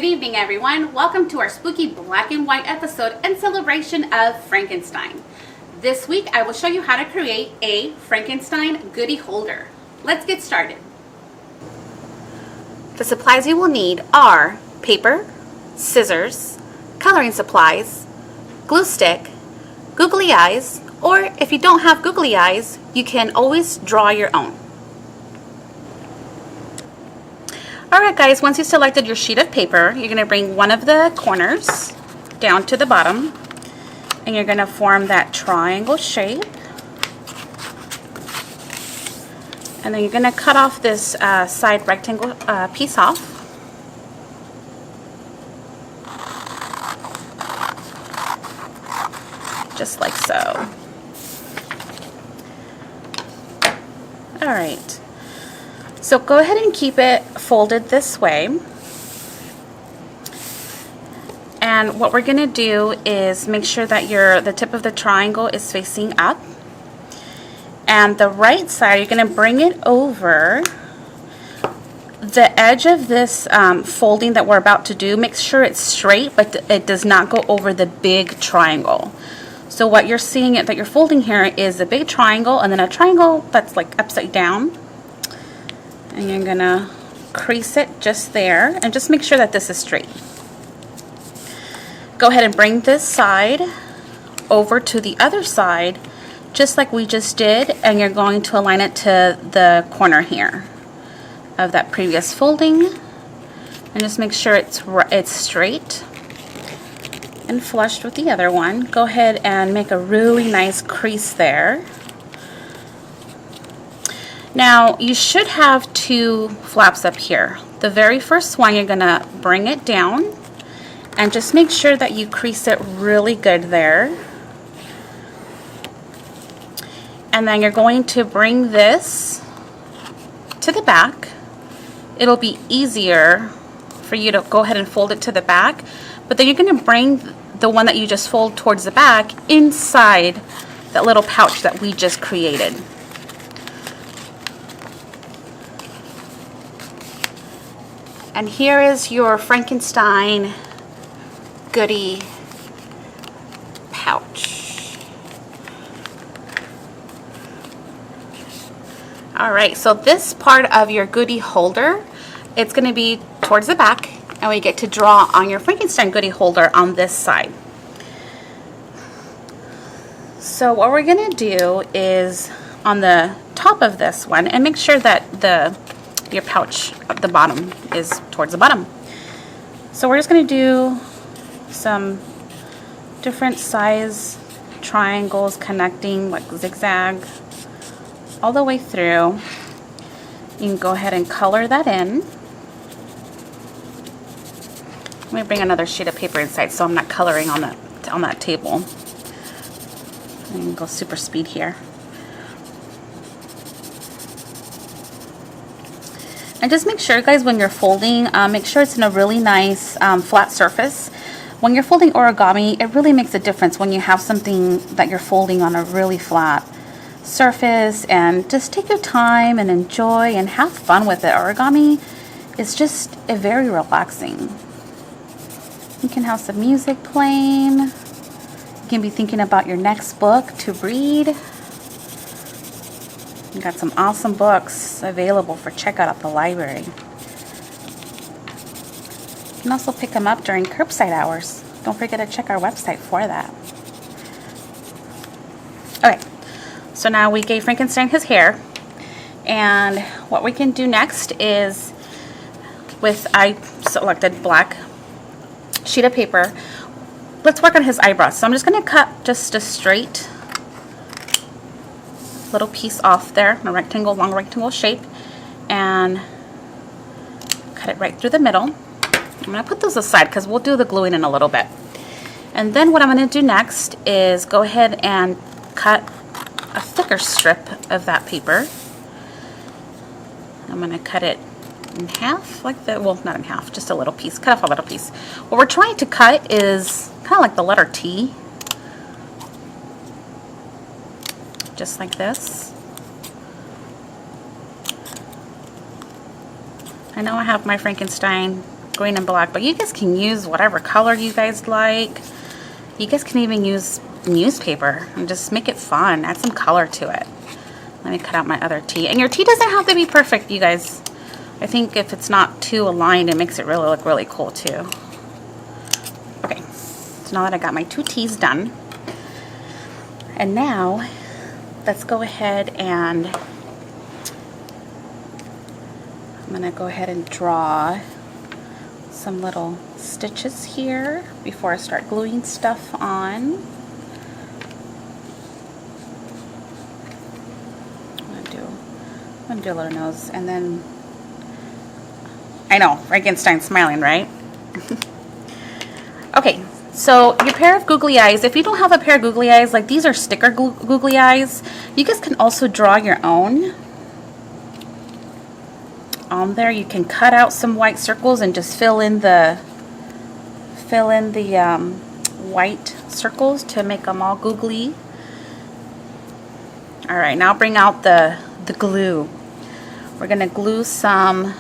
Good evening, everyone. Welcome to our spooky black and white episode and celebration of Frankenstein. This week, I will show you how to create a Frankenstein goodie holder. Let's get started. The supplies you will need are paper, scissors, coloring supplies, glue stick, googly eyes, or if you don't have googly eyes, you can always draw your own. Alright guys, once you've selected your sheet of paper, you're going to bring one of the corners down to the bottom and you're going to form that triangle shape. And then you're going to cut off this side rectangle piece off. Just like so. Alright. So go ahead and keep it folded this way. And what we're going to do is make sure that the tip of the triangle is facing up. And the right side, you're going to bring it over the edge of this folding that we're about to do. Make sure it's straight, but it does not go over the big triangle. So what you're seeing that you're folding here is a big triangle and then a triangle that's like upside down. And you're going to crease it just there and just make sure that this is straight. Go ahead and bring this side over to the other side just like we just did, and you're going to align it to the corner here of that previous folding and just make sure it's straight and flushed with the other one. Go ahead and make a really nice crease there. Now you should have two flaps up here. The very first one, you're gonna bring it down and just make sure that you crease it really good there. And then you're going to bring this to the back. It'll be easier for you to go ahead and fold it to the back, but then you're gonna bring the one that you just fold towards the back inside that little pouch that we just created. And here is your Frankenstein goodie pouch. Alright, so this part of your goodie holder, it's going to be towards the back, and we get to draw on your Frankenstein goodie holder on this side. So what we're going to do is on the top of this one, and make sure that your pouch at the bottom is towards the bottom. So we're just going to do some different size triangles connecting like zigzag all the way through. You can go ahead and color that in. Let me bring another sheet of paper inside so I'm not coloring on that table. I can go super speed here. And just make sure, guys, when you're folding, make sure it's in a really nice flat surface. When you're folding origami, it really makes a difference when you have something that you're folding on a really flat surface. And just take your time and enjoy and have fun with it. Origami is just very relaxing. You can have some music playing. You can be thinking about your next book to read. We've got some awesome books available for checkout at the library. You can also pick them up during curbside hours. Don't forget to check our website for that. Okay, so now we gave Frankenstein his hair. And what we can do next is, I selected black sheet of paper. Let's work on his eyebrows. So I'm just going to cut just a straight little piece off there, a rectangle, long rectangle shape, and cut it right through the middle. I'm going to put those aside because we'll do the gluing in a little bit. And then what I'm going to do next is go ahead and cut a thicker strip of that paper. I'm going to cut it in half, like that. Well, not in half, just a little piece. Cut off a little piece. What we're trying to cut is kind of like the letter T. Just like this. I know I have my Frankenstein green and black, but you guys can use whatever color you guys like. You guys can even use newspaper and just make it fun. Add some color to it. Let me cut out my other tea. And your tea doesn't have to be perfect, you guys. I think if it's not too aligned, it makes it really look really cool too. Okay, so now that I got my 2 teas done, and now let's go ahead and I'm gonna go ahead and draw some little stitches here before I start gluing stuff on. I'm gonna do a little nose, and then I know, Frankenstein smiling, right? Okay, so your pair of googly eyes, if you don't have a pair of googly eyes, like these are sticker googly eyes, you guys can also draw your own on there. You can cut out some white circles and just fill in the white circles to make them all googly. All right, now bring out the glue. We're gonna glue some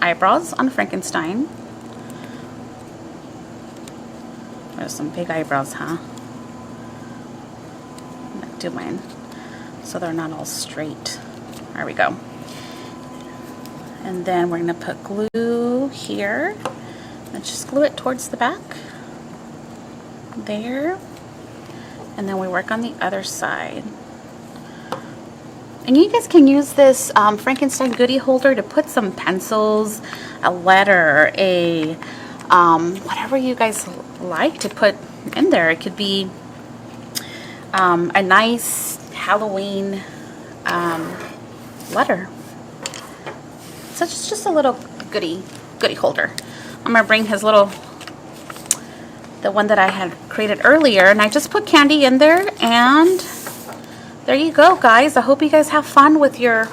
eyebrows on Frankenstein. There's some big eyebrows, huh? I'm gonna do mine so they're not all straight. There we go. And then we're gonna put glue here. Let's just glue it towards the back. There. And then we work on the other side. And you guys can use this Frankenstein goodie holder to put some pencils, a letter, a whatever you guys like to put in there. It could be a nice Halloween letter. So it's just a little goodie holder. I'm gonna bring his little, the one that I had created earlier, and I just put candy in there, and there you go, guys. I hope you guys have fun with your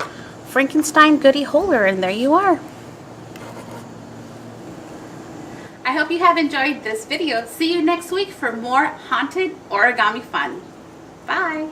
Frankenstein goodie holder, and there you are. I hope you have enjoyed this video. See you next week for more haunted origami fun. Bye.